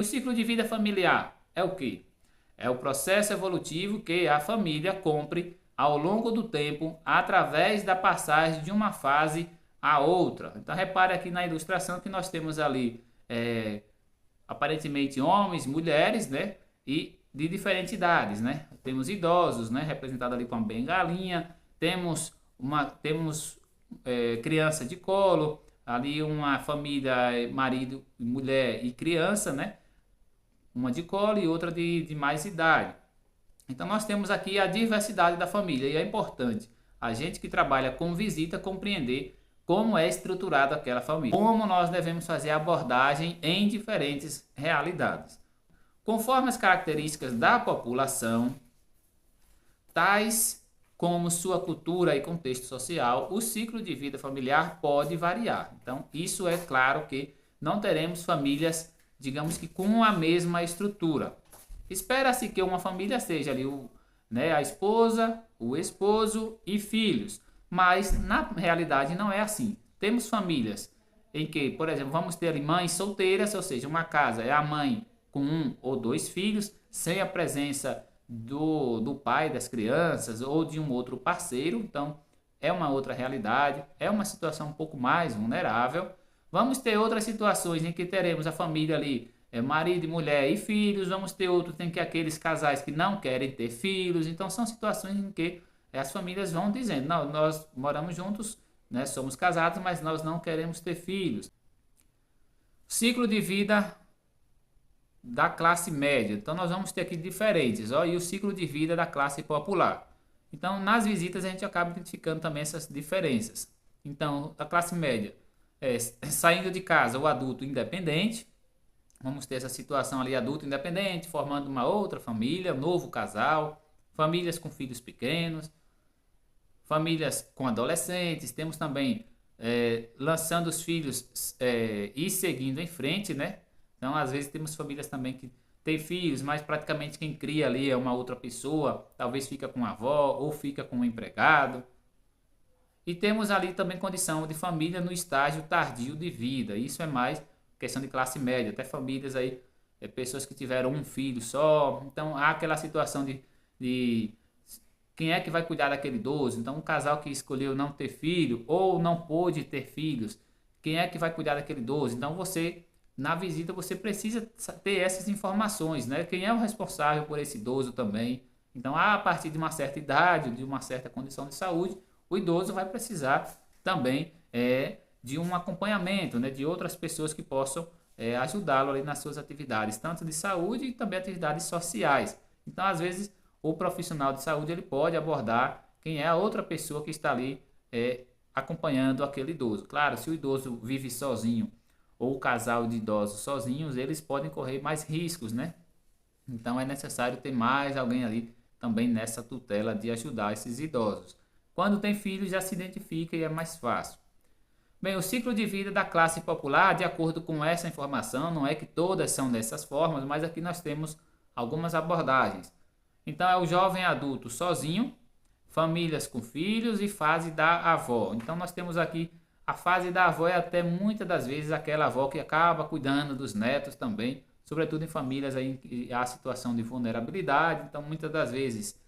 ciclo de vida familiar é o quê? É o processo evolutivo que a família cumpre ao longo do tempo através da passagem de uma fase a outra. Então repare aqui na ilustração que nós temos ali aparentemente homens, mulheres, né? E de diferentes idades, né? Temos idosos, né? Representado ali com uma bengalinha, temos criança de colo, ali uma família, marido, mulher e criança, né? Uma de colo e outra de mais idade. Então nós temos aqui a diversidade da família e é importante a gente que trabalha com visita compreender como é estruturada aquela família, como nós devemos fazer a abordagem em diferentes realidades. Conforme as características da população, tais como sua cultura e contexto social, o ciclo de vida familiar pode variar. Então, isso é claro que não teremos famílias, digamos que com a mesma estrutura. Espera-se que uma família seja ali a esposa, o esposo e filhos, mas na realidade não é assim. Temos famílias em que, por exemplo, vamos ter ali mães solteiras, ou seja, uma casa é a mãe com um ou dois filhos, sem a presença do pai das crianças ou de um outro parceiro, então é uma outra realidade, é uma situação um pouco mais vulnerável. Vamos ter outras situações em que teremos a família ali, marido, mulher e filhos, vamos ter outros em que aqueles casais que não querem ter filhos, então são situações em que as famílias vão dizendo, não, nós moramos juntos, né, somos casados, mas nós não queremos ter filhos. Ciclo de vida da classe média. Então nós vamos ter aqui diferentes, e o ciclo de vida da classe popular. Então nas visitas a gente acaba identificando também essas diferenças. Então a classe média saindo de casa o adulto independente, vamos ter essa situação ali adulto independente, formando uma outra família, novo casal, famílias com filhos pequenos, famílias com adolescentes, temos também lançando os filhos e seguindo em frente, né? Então, às vezes, temos famílias também que têm filhos, mas praticamente quem cria ali é uma outra pessoa, talvez fica com a avó ou fica com o empregado. E temos ali também condição de família no estágio tardio de vida. Isso é mais questão de classe média, até famílias aí, pessoas que tiveram um filho só. Então, há aquela situação de quem é que vai cuidar daquele idoso. Então, um casal que escolheu não ter filho ou não pôde ter filhos, quem é que vai cuidar daquele idoso? Então, na visita você precisa ter essas informações, né? Quem é o responsável por esse idoso também. Então, a partir de uma certa idade, de uma certa condição de saúde, o idoso vai precisar também de um acompanhamento, né? De outras pessoas que possam ajudá-lo ali nas suas atividades, tanto de saúde e também atividades sociais. Então, às vezes, o profissional de saúde ele pode abordar quem é a outra pessoa que está ali acompanhando aquele idoso. Claro, se o idoso vive sozinho, ou o casal de idosos sozinhos, eles podem correr mais riscos, né? Então é necessário ter mais alguém ali também nessa tutela de ajudar esses idosos. Quando tem filhos já se identifica e é mais fácil. Bem, o ciclo de vida da classe popular, de acordo com essa informação, não é que todas são dessas formas, mas aqui nós temos algumas abordagens. Então é o jovem adulto sozinho, famílias com filhos e fase da avó. Então nós temos aqui a fase da avó é até muitas das vezes aquela avó que acaba cuidando dos netos também, sobretudo em famílias aí que há situação de vulnerabilidade. Então, muitas das vezes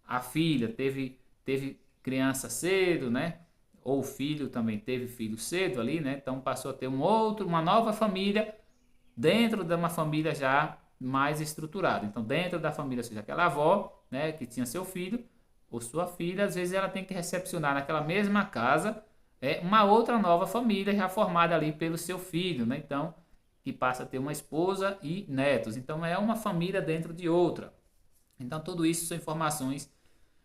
a filha teve criança cedo, né? Ou o filho também teve filho cedo ali, né? Então passou a ter uma nova família dentro de uma família já mais estruturada. Então, dentro da família, seja aquela avó, né, que tinha seu filho ou sua filha, às vezes ela tem que recepcionar naquela mesma casa uma outra nova família já formada ali pelo seu filho, né? Então, que passa a ter uma esposa e netos. Então, é uma família dentro de outra. Então, tudo isso são informações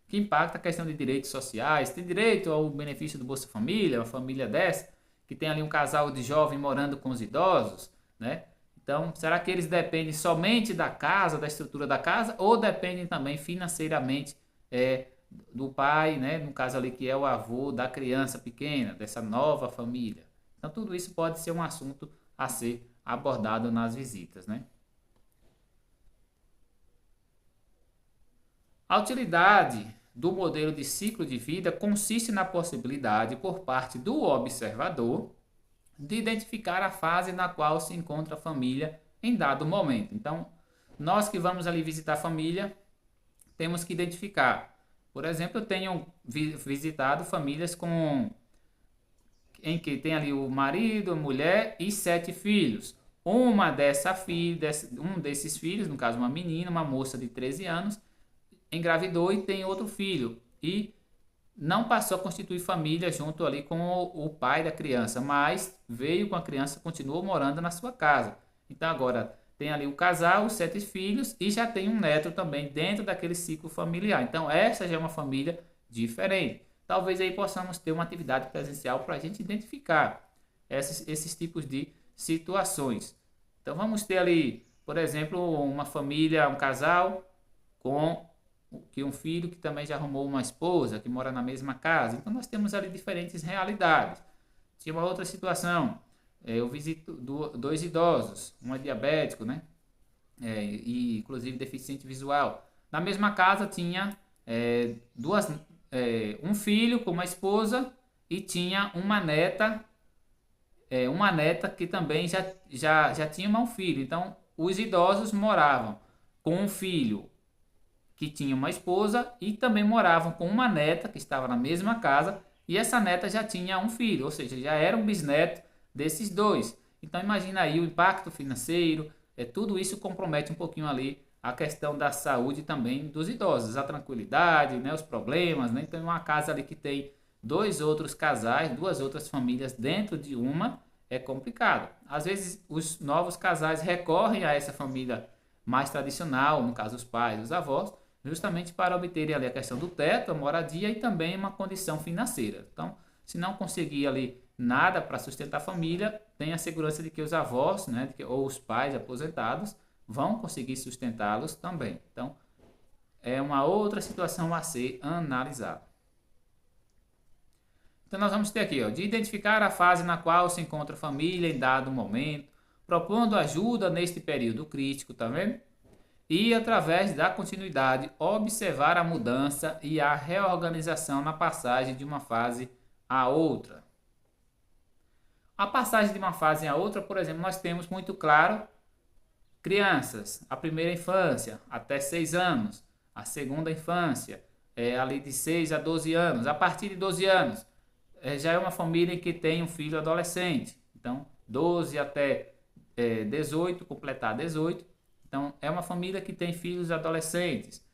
que impactam a questão de direitos sociais. Tem direito ao benefício do Bolsa Família, uma família dessa, que tem ali um casal de jovem morando com os idosos, né? Então, será que eles dependem somente da casa, da estrutura da casa, ou dependem também financeiramente do pai, né? No caso ali que é o avô da criança pequena, dessa nova família. Então tudo isso pode ser um assunto a ser abordado nas visitas, né? A utilidade do modelo de ciclo de vida consiste na possibilidade por parte do observador de identificar a fase na qual se encontra a família em dado momento. Então, nós que vamos ali visitar a família, temos que identificar. Por exemplo, eu tenho visitado famílias em que tem ali o marido, a mulher e 7 filhos. Um desses filhos, no caso uma menina, uma moça de 13 anos, engravidou e tem outro filho. E não passou a constituir família junto ali com o pai da criança, mas veio com a criança, continuou morando na sua casa. Então agora tem ali o casal, os 7 filhos e já tem um neto também dentro daquele ciclo familiar. Então essa já é uma família diferente. Talvez aí possamos ter uma atividade presencial para a gente identificar esses tipos de situações. Então vamos ter ali, por exemplo, uma família, um casal com que um filho que também já arrumou uma esposa, que mora na mesma casa. Então nós temos ali diferentes realidades. Tinha uma outra situação, eu visito 2 idosos, um é diabético, né? E inclusive deficiente visual. Na mesma casa tinha um filho com uma esposa e tinha uma neta que também já tinha um filho. Então os idosos moravam com um filho que tinha uma esposa e também moravam com uma neta que estava na mesma casa e essa neta já tinha um filho, ou seja, já era um bisneto desses dois. Então imagina aí o impacto financeiro, tudo isso compromete um pouquinho ali a questão da saúde também dos idosos, a tranquilidade, né, os problemas, né? Então uma casa ali que tem 2 outros casais, 2 outras famílias dentro de uma, é complicado. Às vezes os novos casais recorrem a essa família mais tradicional, no caso os pais, os avós, justamente para obter ali a questão do teto, a moradia e também uma condição financeira. Então, se não conseguir ali nada para sustentar a família, tem a segurança de que os avós, né, ou os pais aposentados, vão conseguir sustentá-los também. Então, é uma outra situação a ser analisada. Então, nós vamos ter aqui, de identificar a fase na qual se encontra a família em dado momento, propondo ajuda neste período crítico, tá vendo? E, através da continuidade, observar a mudança e a reorganização na passagem de uma fase a outra. A passagem de uma fase a outra, por exemplo, nós temos muito claro crianças, a primeira infância, até 6 anos, a segunda infância, ali de 6 a 12 anos, a partir de 12 anos, já é uma família que tem um filho adolescente, então 12 até 18, completar 18, então, é uma família que tem filhos adolescentes.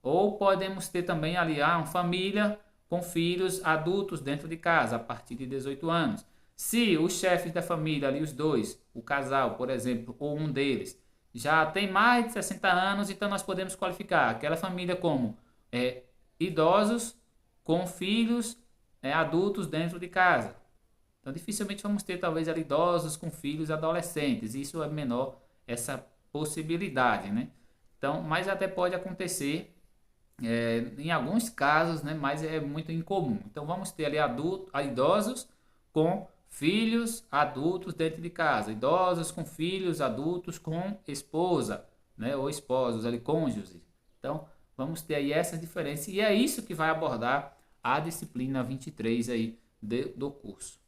Ou podemos ter também ali uma família com filhos adultos dentro de casa, a partir de 18 anos. Se os chefes da família, ali os dois, o casal, por exemplo, ou um deles, já tem mais de 60 anos, então nós podemos qualificar aquela família como idosos com filhos adultos dentro de casa. Então, dificilmente vamos ter, talvez, ali, idosos com filhos adolescentes. Isso é menor, essa possibilidade, né? Então, mas até pode acontecer em alguns casos, né? Mas é muito incomum. Então, vamos ter ali idosos com filhos adultos dentro de casa, idosos com filhos adultos com esposa, né? Ou esposos ali, cônjuges. Então, vamos ter aí essa diferença e é isso que vai abordar a disciplina 23 aí do curso.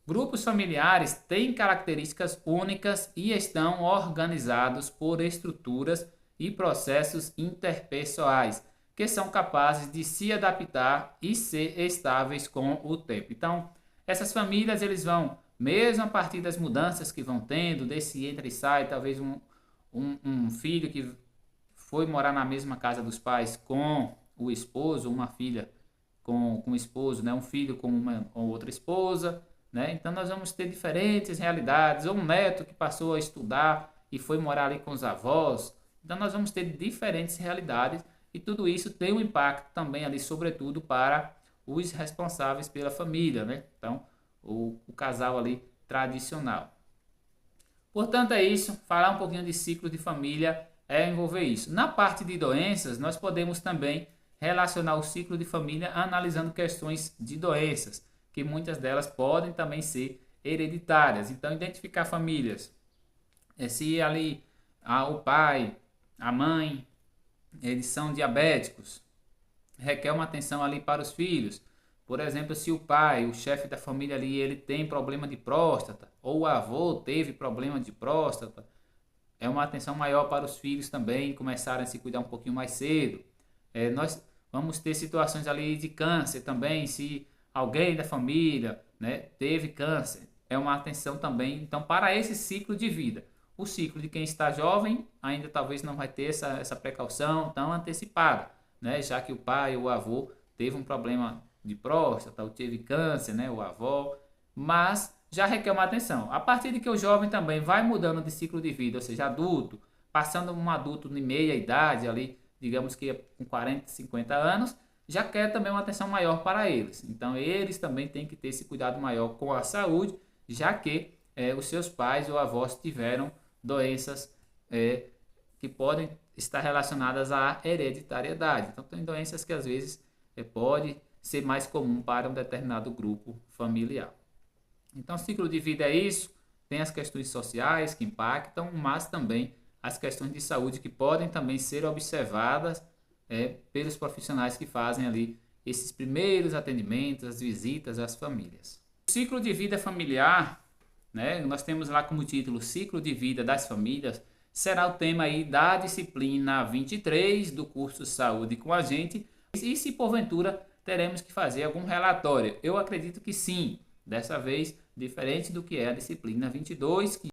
Grupos familiares têm características únicas e estão organizados por estruturas e processos interpessoais que são capazes de se adaptar e ser estáveis com o tempo. Então, essas famílias eles vão, mesmo a partir das mudanças que vão tendo, desse entra e sai, talvez um filho que foi morar na mesma casa dos pais com o esposo, uma filha com o esposo, né? Um filho com uma ou outra esposa, né? Então nós vamos ter diferentes realidades, ou um neto que passou a estudar e foi morar ali com os avós. Então nós vamos ter diferentes realidades e tudo isso tem um impacto também ali, sobretudo para os responsáveis pela família, né? Então o casal ali tradicional. Portanto é isso, falar um pouquinho de ciclo de família é envolver isso. Na parte de doenças, nós podemos também relacionar o ciclo de família analisando questões de doenças, que muitas delas podem também ser hereditárias. Então, identificar famílias, se ali o pai, a mãe, eles são diabéticos, requer uma atenção ali para os filhos. Por exemplo, se o pai, o chefe da família ali, ele tem problema de próstata, ou o avô teve problema de próstata, é uma atenção maior para os filhos também começarem a se cuidar um pouquinho mais cedo. Nós vamos ter situações ali de câncer também, se alguém da família, né, teve câncer, é uma atenção também. Então, para esse ciclo de vida, o ciclo de quem está jovem ainda talvez não vai ter essa precaução tão antecipada, né, já que o pai ou o avô teve um problema de próstata, ou teve câncer, né, o avô, mas já requer uma atenção. A partir de que o jovem também vai mudando de ciclo de vida, ou seja, adulto, passando um adulto de meia idade ali, digamos que com 40, 50 anos, já quer também uma atenção maior para eles. Então, eles também têm que ter esse cuidado maior com a saúde, já que os seus pais ou avós tiveram doenças que podem estar relacionadas à hereditariedade. Então, tem doenças que às vezes pode ser mais comum para um determinado grupo familiar. Então, ciclo de vida é isso, tem as questões sociais que impactam, mas também as questões de saúde que podem também ser observadas pelos profissionais que fazem ali esses primeiros atendimentos, as visitas às famílias. O ciclo de vida familiar, né, nós temos lá como título Ciclo de Vida das Famílias, será o tema aí da disciplina 23 do curso Saúde com a Gente. E se porventura teremos que fazer algum relatório? Eu acredito que sim, dessa vez diferente do que é a disciplina 22, que